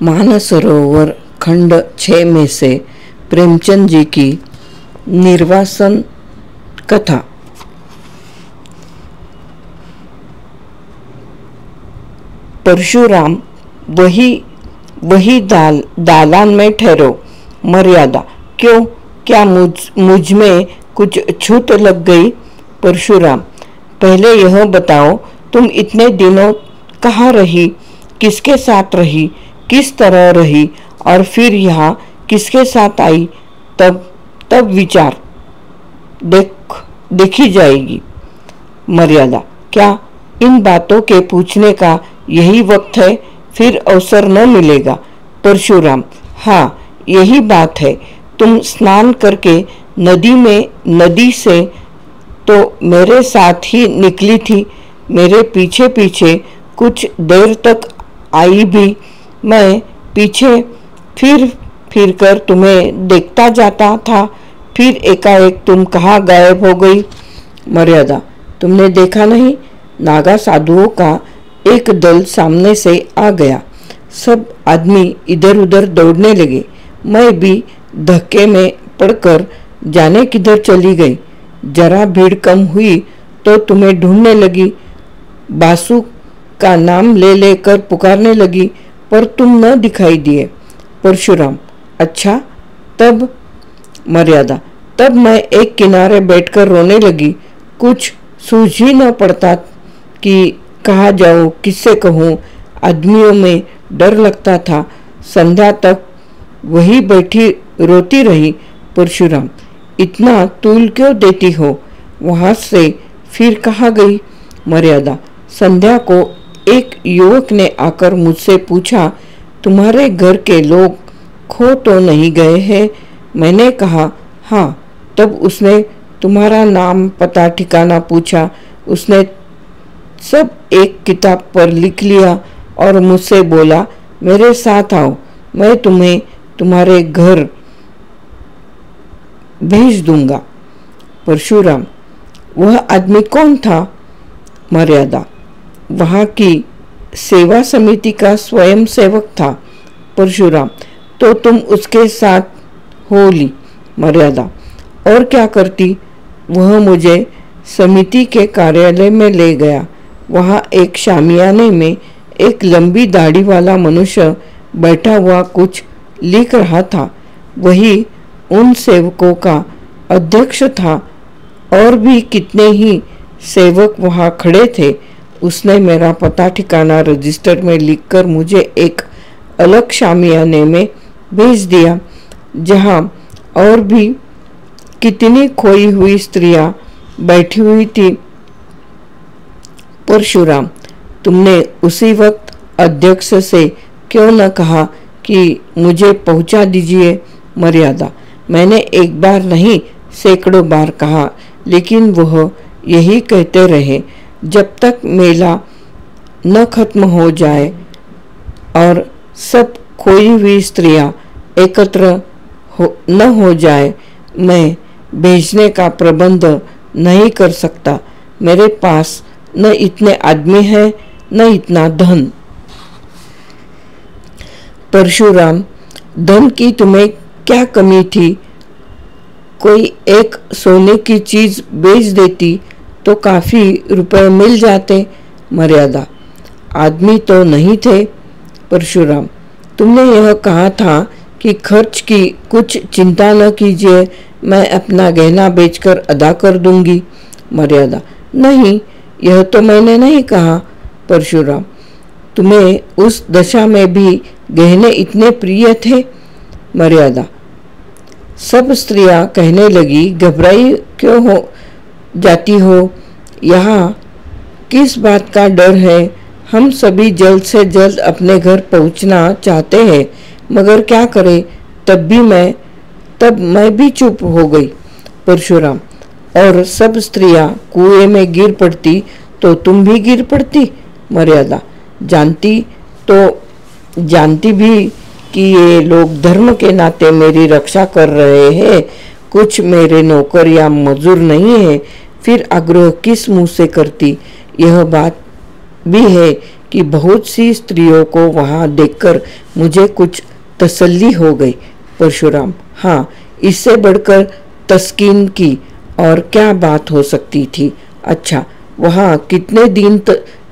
मानसरोवर खंड 6 में से प्रेमचंद जी की निर्वासन कथा। परशुराम वही दालान में ठहरो। मर्यादा, क्यों? क्या मुझ में कुछ छूट लग गई? परशुराम, पहले यह बताओ, तुम इतने दिनों कहाँ रही, किसके साथ रही, किस तरह रही और फिर यहाँ किसके साथ आई? तब विचार देखी जाएगी। मर्यादा, क्या इन बातों के पूछने का यही वक्त है? फिर अवसर न मिलेगा। परशुराम, हाँ, यही बात है। तुम स्नान करके नदी से तो मेरे साथ ही निकली थी, मेरे पीछे पीछे कुछ देर तक आई भी। मैं पीछे फिर कर तुम्हें देखता जाता था, फिर एकाएक तुम कहाँ गायब हो गई? मर्यादा, तुमने देखा नहीं? नागा साधुओं का एक दल सामने से आ गया। सब आदमी इधर उधर दौड़ने लगे। मैं भी धक्के में पड़कर जाने किधर चली गई। जरा भीड़ कम हुई तो तुम्हें ढूंढने लगी, बासु का नाम ले लेकर पुकारने लगी, पर तुम न दिखाई दिए। परशुराम, अच्छा, तब? मर्यादा, तब मैं एक किनारे बैठकर रोने लगी। कुछ सूझ ही न पड़ता कि कहाँ जाऊँ, किससे कहूँ। आदमियों में डर लगता था। संध्या तक वही बैठी रोती रही। परशुराम, इतना तूल क्यों देती हो? वहाँ से फिर कहाँ गई? मर्यादा, संध्या को एक युवक ने आकर मुझसे पूछा, तुम्हारे घर के लोग खो तो नहीं गए हैं? मैंने कहा, हाँ। तब उसने तुम्हारा नाम, पता, ठिकाना पूछा। उसने सब एक किताब पर लिख लिया और मुझसे बोला, मेरे साथ आओ, मैं तुम्हें तुम्हारे घर भेज दूंगा। परशुराम, वह आदमी कौन था? मर्यादा, वहाँ की सेवा समिति का स्वयं सेवक था। परशुराम, तो तुम उसके साथ हो ली? मर्यादा, और क्या करती? वह मुझे समिति के कार्यालय में ले गया। वहाँ एक शामियाने में एक लंबी दाढ़ी वाला मनुष्य बैठा हुआ कुछ लिख रहा था। वही उन सेवकों का अध्यक्ष था और भी कितने ही सेवक वहाँ खड़े थे। उसने मेरा पता ठिकाना रजिस्टर में लिखकर मुझे एक अलग शामियाने में भेज दिया, जहाँ और भी कितनी खोई हुई स्त्रियां बैठी हुई थी। परशुराम, तुमने उसी वक्त अध्यक्ष से क्यों न कहा कि मुझे पहुंचा दीजिए? मर्यादा, मैंने एक बार नहीं, सैकड़ों बार कहा, लेकिन वह यही कहते रहे जब तक मेला न खत्म हो जाए और सब खोई हुई स्त्रियां एकत्र न हो जाए। मैं भेजने का प्रबंध नहीं कर सकता। मेरे पास न इतने आदमी हैं, न इतना धन। परशुराम, धन की तुम्हें क्या कमी थी? कोई एक सोने की चीज बेच देती तो काफी रुपए मिल जाते। मर्यादा, आदमी तो नहीं थे। परशुराम, तुमने यह कहा था कि खर्च की कुछ चिंता न कीजिए, मैं अपना गहना बेचकर अदा कर दूंगी। मर्यादा, नहीं, यह तो मैंने नहीं कहा। परशुराम, तुम्हें उस दशा में भी गहने इतने प्रिय थे? मर्यादा, सब स्त्रियां कहने लगी, घबराई क्यों हो जाती हो? यहाँ किस बात का डर है? हम सभी जल्द से जल्द अपने घर पहुँचना चाहते हैं, मगर क्या करें? तब मैं भी चुप हो गई। परशुराम, और सब स्त्रियां कुएं में गिर पड़ती तो तुम भी गिर पड़ती? मर्यादा, जानती भी कि ये लोग धर्म के नाते मेरी रक्षा कर रहे हैं, कुछ मेरे नौकर या मजदूर नहीं है, फिर आग्रह किस मुंह से करती? यह बात भी है कि बहुत सी स्त्रियों को वहां देखकर मुझे कुछ तसल्ली हो गई। परशुराम, हाँ, इससे बढ़कर तस्कीन की और क्या बात हो सकती थी। अच्छा, वहां कितने दिन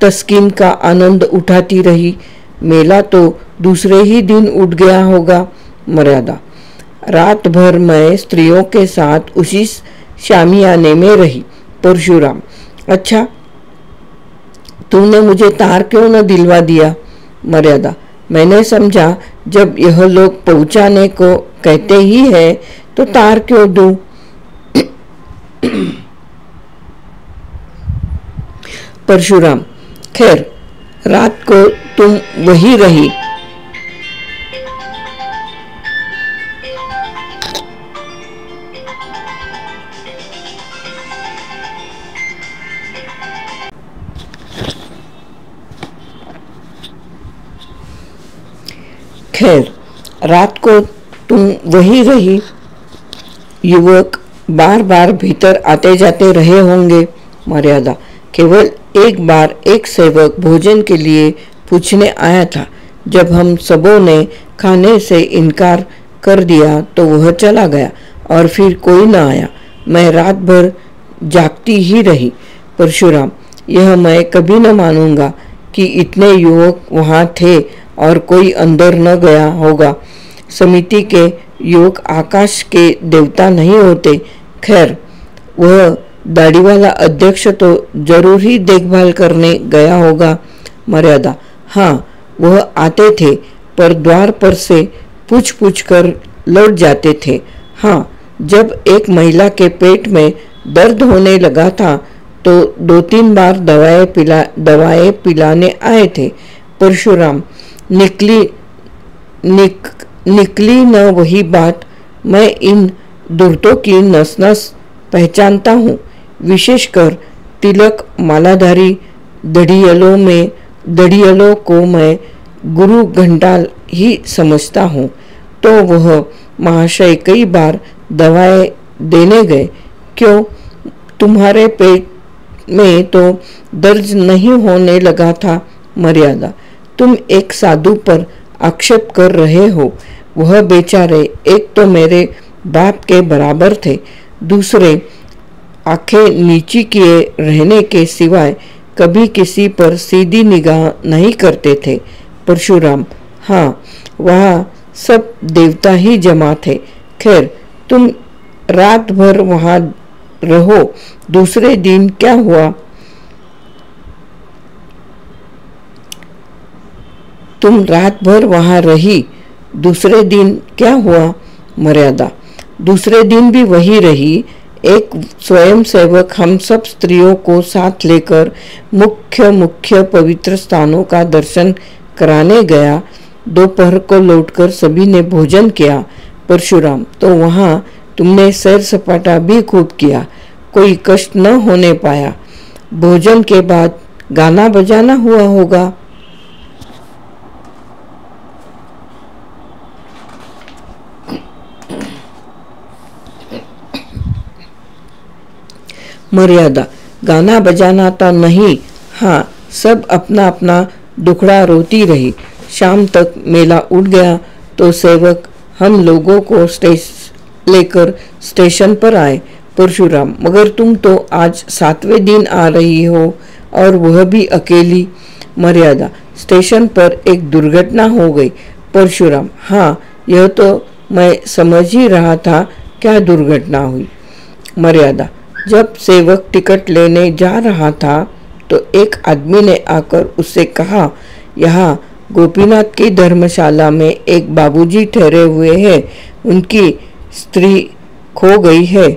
तस्कीन का आनंद उठाती रही? मेला तो दूसरे ही दिन उठ गया होगा। मर्यादा, रात भर मैं स्त्रियों के साथ उसी शामियाने में रही। परशुराम, अच्छा, तूने मुझे तार क्यों न दिलवा दिया? मर्यादा, मैंने समझा जब यह लोग पहुंचाने को कहते ही है तो तार क्यों दूं? परशुराम, खैर, रात को तुम वही रही। खैर, रात को तुम वही रही। युवक बार बार भीतर आते जाते रहे होंगे। मर्यादा, केवल एक बार एक सेवक भोजन के लिए पूछने आया था। जब हम सबों ने खाने से इनकार कर दिया तो वह चला गया और फिर कोई न आया। मैं रात भर जागती ही रही। परशुराम, यह मैं कभी न मानूंगा कि इतने युवक वहां थे और कोई अंदर न गया होगा। समिति के युवक आकाश के देवता नहीं होते। खैर, वह दाढ़ी वाला अध्यक्ष तो जरूर ही देखभाल करने गया होगा। मर्यादा, हाँ, वह आते थे पर द्वार पर से पूछ पूछ कर लौट जाते थे। हाँ, जब एक महिला के पेट में दर्द होने लगा था तो 2-3 बार दवाएं पिलाने आए थे। परशुराम, निकली न वही बात। मैं इन दुर्तों की नस नस पहचानता हूँ, विशेषकर तिलक मालाधारी दढ़ियलों को मैं गुरु घंटाल ही समझता हूँ। तो वह महाशय कई बार दवाएं देने गए। क्यों, तुम्हारे पेट में तो दर्द नहीं होने लगा था? मर्यादा, तुम एक साधु पर आक्षेप कर रहे हो। वह बेचारे एक तो मेरे बाप के बराबर थे, दूसरे आंखें नीची किए रहने के सिवाय कभी किसी पर सीधी निगाह नहीं करते थे। परशुराम, हाँ, वहाँ सब देवता ही जमा थे। खैर, तुम रात भर वहाँ रहो, दूसरे दिन क्या हुआ? तुम रात भर वहां रही, दूसरे दिन क्या हुआ? मर्यादा, दूसरे दिन भी वही रही। एक स्वयं सेवक हम सब स्त्रियों को साथ लेकर मुख्य पवित्र स्थानों का दर्शन कराने गया। दोपहर को लौटकर सभी ने भोजन किया। परशुराम, तो वहाँ तुमने सैर सपाटा भी खूब किया, कोई कष्ट न होने पाया। भोजन के बाद गाना बजाना हुआ होगा। मर्यादा, गाना बजाना तो नहीं, हाँ, सब अपना अपना दुखड़ा रोती रही। शाम तक मेला उठ गया तो सेवक हम लोगों को लेकर स्टेशन पर आए। परशुराम, मगर तुम तो आज 7वें दिन आ रही हो और वह भी अकेली। मर्यादा, स्टेशन पर एक दुर्घटना हो गई। परशुराम, हाँ, यह तो मैं समझ ही रहा था, क्या दुर्घटना हुई? मर्यादा, जब सेवक टिकट लेने जा रहा था तो एक आदमी ने आकर उससे कहा, यहाँ गोपीनाथ की धर्मशाला में एक बाबूजी ठहरे हुए हैं, उनकी स्त्री खो गई है।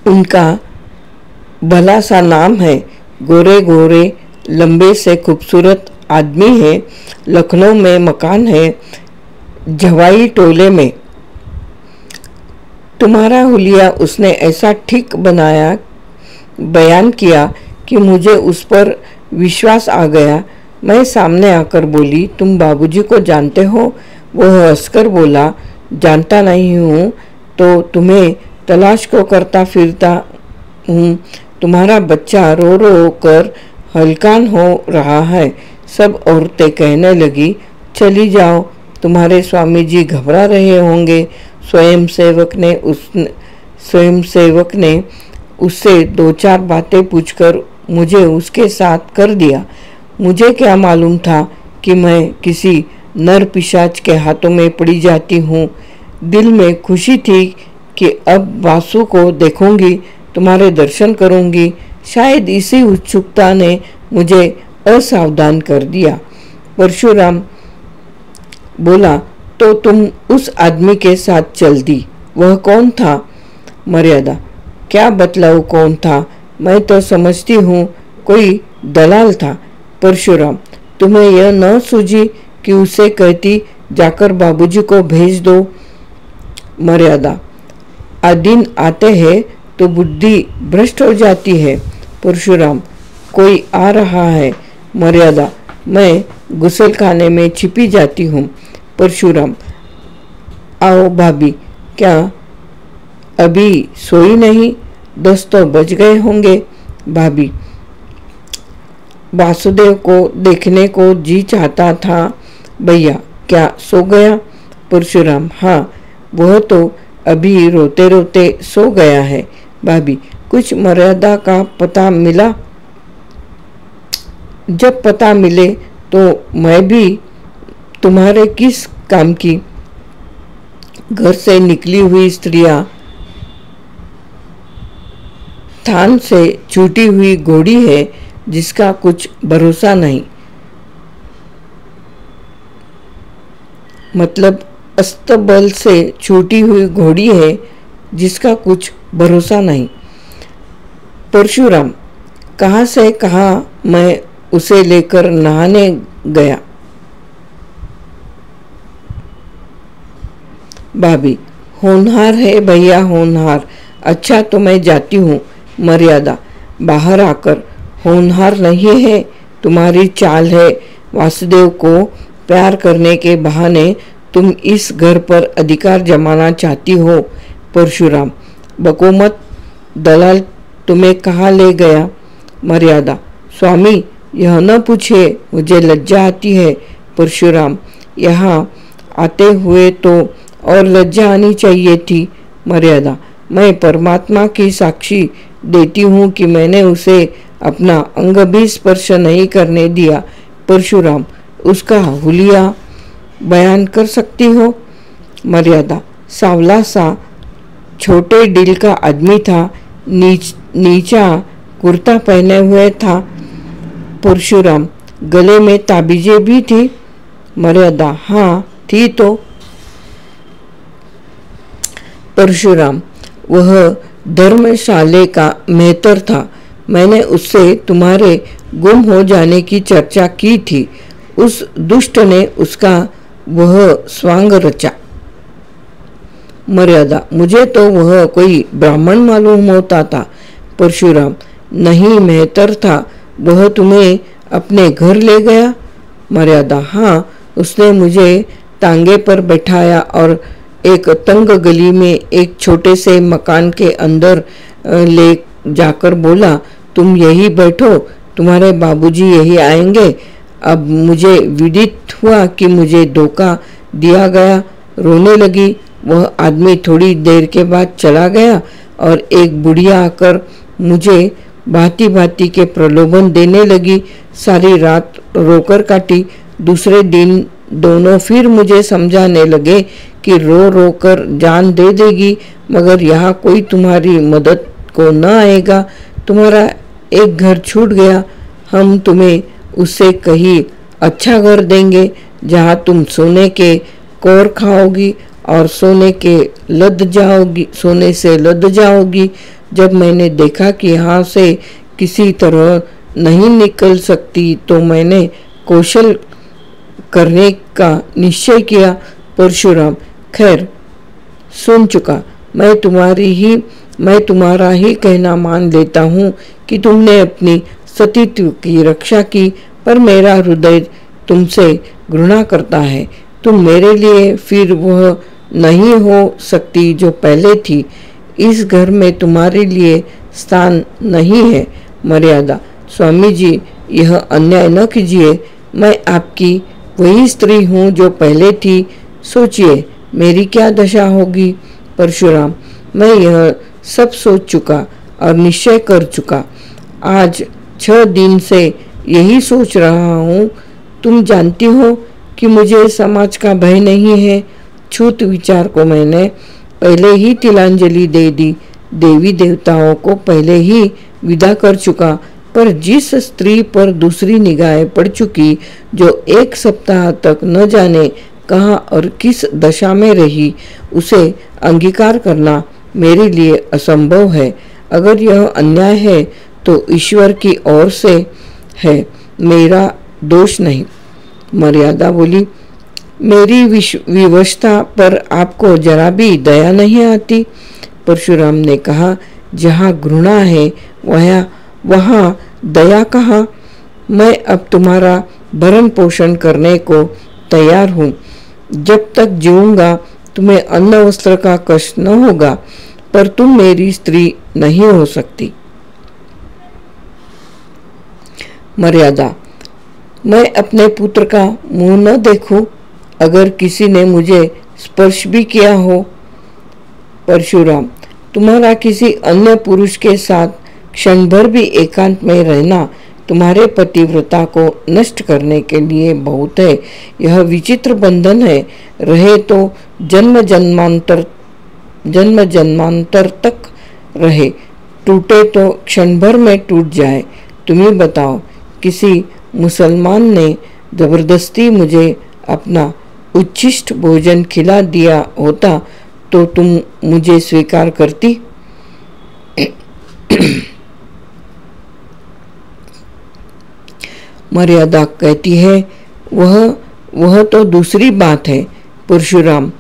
उनका भला सा नाम है, गोरे गोरे लंबे से खूबसूरत आदमी है, लखनऊ में मकान है, झवाई टोले में। तुम्हारा हुलिया उसने ऐसा ठीक बयान किया कि मुझे उस पर विश्वास आ गया। मैं सामने आकर बोली, तुम बाबूजी को जानते हो? वह हंसकर बोला, जानता नहीं हूँ तो तुम्हें तलाश को करता फिरता हूँ। तुम्हारा बच्चा रो रो कर हलकान हो रहा है। सब औरतें कहने लगी, चली जाओ, तुम्हारे स्वामी जी घबरा रहे होंगे। स्वयं सेवक ने उससे दो चार बातें पूछकर मुझे उसके साथ कर दिया। मुझे क्या मालूम था कि मैं किसी नर पिशाच के हाथों में पड़ी जाती हूँ। दिल में खुशी थी कि अब वासु को देखूंगी, तुम्हारे दर्शन करूंगी। शायद इसी उत्सुकता ने मुझे असावधान कर दिया। परशुराम बोला, तो तुम उस आदमी के साथ चल दी। वह कौन था? मर्यादा, क्या बतलाऊं कौन था? मैं तो समझती हूँ कोई दलाल था। परशुराम, तुम्हें यह न सूझी कि उसे कहती जाकर बाबूजी को भेज दो। मर्यादा, दिन आते हैं तो बुद्धि भ्रष्ट हो जाती है। परशुराम, कोई आ रहा है। मर्यादा, मैं गुसलखाने में छिपी जाती हूँ। परशुराम, आओ भाभी, क्या अभी सोई नहीं? 10 तो बज गए होंगे। भाभी, वासुदेव को देखने को जी चाहता था भैया, क्या सो गया? परशुराम, हाँ, वह तो अभी रोते रोते सो गया है। भाभी, कुछ मर्यादा का पता मिला? जब पता मिले तो मैं भी तुम्हारे किस काम की? घर से निकली हुई स्त्रियां थान से छूटी हुई घोड़ी है जिसका कुछ भरोसा नहीं। मतलब अस्तबल से छूटी हुई घोड़ी है जिसका कुछ भरोसा नहीं। परशुराम, कहाँ से कहाँ मैं उसे लेकर नहाने गया। भाभी, होनहार है भैया, होनहार। अच्छा, तो मैं जाती हूँ। मर्यादा बाहर आकर, होनहार नहीं है, तुम्हारी चाल है। वासुदेव को प्यार करने के बहाने तुम इस घर पर अधिकार जमाना चाहती हो। परशुराम, बको मत, दलाल तुम्हें कहाँ ले गया? मर्यादा, स्वामी, यह न पूछे, मुझे लज्जा आती है। परशुराम, यहाँ आते हुए तो और लज्जा आनी चाहिए थी। मर्यादा, मैं परमात्मा की साक्षी देती हूँ कि मैंने उसे अपना अंग भी स्पर्श नहीं करने दिया। परशुराम, उसका हुलिया बयान कर सकती हो? मर्यादा, सांवला सा छोटे दिल का आदमी था, नीचा कुर्ता पहने हुए था। परशुराम, गले में ताबीजें भी थी? मर्यादा, हाँ थी तो। परशुराम, वह धर्मशाले का मेहतर था। मैंने उससे तुम्हारे गुम हो जाने की चर्चा की थी। उस दुष्ट ने उसका वह स्वांग रचा। मर्यादा, मुझे तो वह कोई ब्राह्मण मालूम होता था। परशुराम, नहीं, मेहतर था। वह तुम्हें अपने घर ले गया? मर्यादा, हाँ, उसने मुझे तांगे पर बैठाया और एक तंग गली में एक छोटे से मकान के अंदर ले जाकर बोला, तुम यही बैठो, तुम्हारे बाबूजी यही आएंगे। अब मुझे विदित हुआ कि मुझे धोखा दिया गया। रोने लगी। वह आदमी थोड़ी देर के बाद चला गया और एक बुढ़िया आकर मुझे भांति भांति के प्रलोभन देने लगी। सारी रात रोकर काटी। दूसरे दिन दोनों फिर मुझे समझाने लगे कि रो रो कर जान दे देगी, मगर यहाँ कोई तुम्हारी मदद को न आएगा। तुम्हारा एक घर छूट गया, हम तुम्हें उससे कहीं अच्छा घर देंगे जहाँ तुम सोने के कौर खाओगी और सोने से लद जाओगी। जब मैंने देखा कि यहाँ से किसी तरह नहीं निकल सकती तो मैंने कौशल करने का निश्चय किया। परशुराम, खैर सुन चुका। मैं तुम्हारा ही कहना मान लेता हूँ कि तुमने अपनी सतीत्व की रक्षा की, पर मेरा हृदय तुमसे घृणा करता है। तुम मेरे लिए फिर वह नहीं हो सकती जो पहले थी। इस घर में तुम्हारे लिए स्थान नहीं है। मर्यादा, स्वामी जी यह अन्याय न कीजिए, मैं आपकी वही स्त्री हूँ जो पहले थी। सोचिए मेरी क्या दशा होगी। परशुराम, मैं यह सब सोच चुका और निश्चय कर चुका। आज 6 दिन से यही सोच रहा हूँ। तुम जानती हो कि मुझे समाज का भय नहीं है। छूत विचार को मैंने पहले ही तिलांजलि दे दी, देवी देवताओं को पहले ही विदा कर चुका, पर जिस स्त्री पर दूसरी निगाहें पड़ चुकी, जो 1 सप्ताह तक न जाने कहाँ और किस दशा में रही, उसे अंगीकार करना मेरे लिए असंभव है। अगर यह अन्याय है तो ईश्वर की ओर से है, मेरा दोष नहीं। मर्यादा बोली, मेरी विवशता पर आपको जरा भी दया नहीं आती। परशुराम ने कहा, जहाँ घृणा है वहाँ दया कहाँ। मैं अब तुम्हारा भरण पोषण करने को तैयार हूँ। जब तक जीऊंगा तुम्हें अन्न वस्त्र का कष्ट न होगा, पर तुम मेरी स्त्री नहीं हो सकती। मर्यादा, मैं अपने पुत्र का मुंह न देखूं अगर किसी ने मुझे स्पर्श भी किया हो। परशुराम, तुम्हारा किसी अन्य पुरुष के साथ क्षण भर भी एकांत में रहना तुम्हारे पतिव्रता को नष्ट करने के लिए बहुत है। यह विचित्र बंधन है, रहे तो जन्म जन्मांतर तक रहे, टूटे तो क्षण भर में टूट जाए। तुम ही बताओ, किसी मुसलमान ने जबरदस्ती मुझे अपना उच्छिष्ट भोजन खिला दिया होता तो तुम मुझे स्वीकार करती? मर्यादा कहती है, वह तो दूसरी बात है। परशुराम,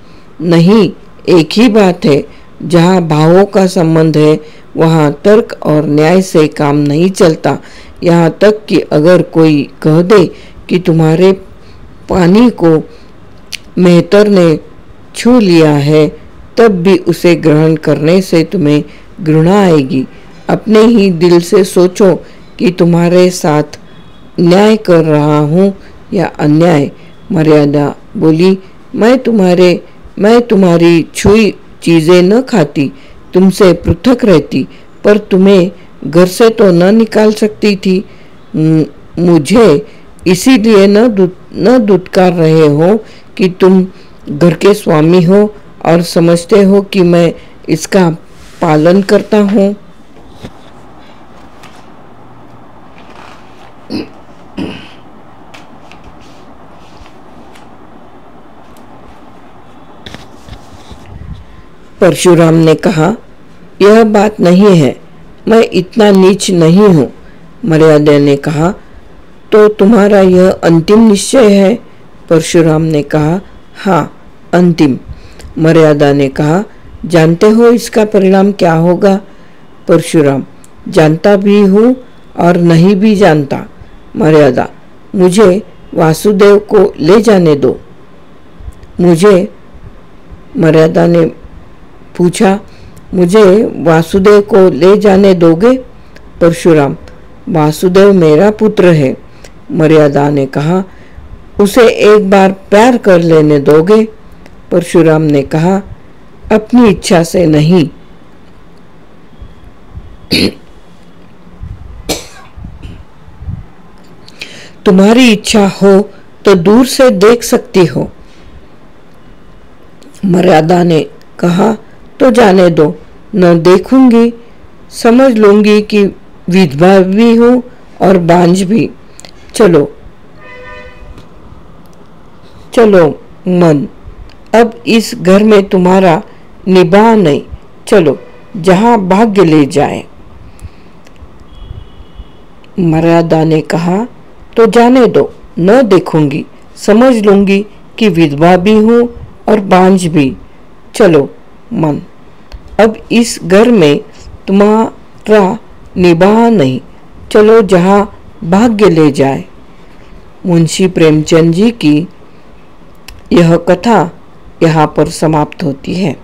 नहीं, एक ही बात है। जहाँ भावों का संबंध है वहाँ तर्क और न्याय से काम नहीं चलता। यहाँ तक कि अगर कोई कह दे कि तुम्हारे पानी को मेहतर ने छू लिया है, तब भी उसे ग्रहण करने से तुम्हें घृणा आएगी। अपने ही दिल से सोचो कि तुम्हारे साथ न्याय कर रहा हूँ या अन्याय। मर्यादा बोली, मैं तुम्हारी छुई चीजें न खाती, तुमसे पृथक रहती, पर तुम्हें घर से तो न निकाल सकती थी। मुझे इसीलिए न दुत्कार रहे हो कि तुम घर के स्वामी हो और समझते हो कि मैं इसका पालन करता हूँ। परशुराम ने कहा, यह बात नहीं है, मैं इतना नीच नहीं हूँ। मर्यादा ने कहा, तो तुम्हारा यह अंतिम निश्चय है? परशुराम ने कहा, हाँ, अंतिम। मर्यादा ने कहा, जानते हो इसका परिणाम क्या होगा? परशुराम, जानता भी हूँ और नहीं भी जानता। मर्यादा, मुझे वासुदेव को ले जाने दो। मुझे, मर्यादा ने पूछा, मुझे वासुदेव को ले जाने दोगे? परशुराम, वासुदेव मेरा पुत्र है। मर्यादा ने कहा, उसे एक बार प्यार कर लेने दोगे? परशुराम ने कहा, अपनी इच्छा से नहीं। तुम्हारी इच्छा हो तो दूर से देख सकती हो। मर्यादा ने कहा, तो जाने दो, न देखूंगी। समझ लूंगी कि विधवा भी हूँ और बांझ भी। चलो चलो मन, अब इस घर में तुम्हारा निबाह नहीं। चलो जहाँ भाग्य ले जाए। मर्यादा ने कहा, तो जाने दो, न देखूंगी। समझ लूंगी कि विधवा भी हूँ और बांझ भी। चलो मन, अब इस घर में तुम्हारा निबाह नहीं। चलो जहाँ भाग्य ले जाए। मुंशी प्रेमचंद जी की यह कथा यहाँ पर समाप्त होती है।